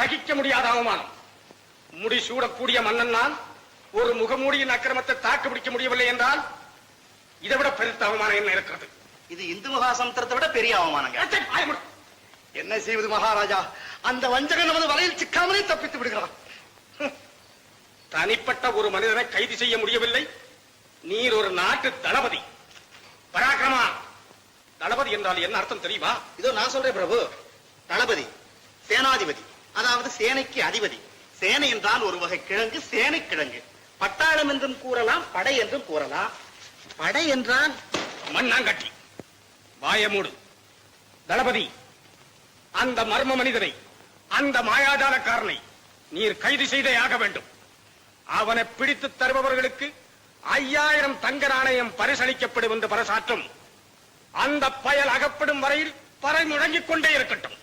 சகிக்க முடியாத அவமானம். முடிசூடக்கூடிய மன்னன் நான் ஒரு முகமூடியின் அக்கிரமத்தை தாக்கு பிடிக்க முடியவில்லை என்றால் இதை விட பெருத்த அவமானம் என்ன இருக்கிறது? இது இந்து மகாசமுத்திரத்தை விட பெரிய அவமானங்க. என்ன செய்வது மகாராஜா? அந்த வஞ்சகன் நமது வலையில் சிக்காமலே தப்பித்து விடுகிறான். தனிப்பட்ட ஒரு மனிதனை கைது செய்ய முடியவில்லை. நீர் ஒரு நாட்டு தளபதி. பராக்கிரமா, தளபதி என்றால் என்ன அர்த்தம் தெரியுமா? இதோ நான் சொல்றேன் பிரபு. தளபதி சேனாதிபதி, அதாவது சேனைக்கு அதிபதி. சேனை என்றால் ஒரு வகை கிழங்கு, சேனை கிழங்கு. பட்டாளம் என்றும் கூறலாம், படை என்றும் கூறலாம். படை என்றால் மண்ணாங்கட்டி. வாயமூடு. தளபதி, அந்த மர்ம மனிதனை, அந்த மாயாஜாலக்காரனை நீர் கைது செய்தே ஆக வேண்டும். அவனை பிடித்து தருபவர்களுக்கு 5000 தங்க நாணயம் பரிசளிக்கப்படும் என்று பரசாற்றும். அந்த பயல் அகப்படும் வரையில் பறை முழங்கிக் கொண்டே இருக்கட்டும்.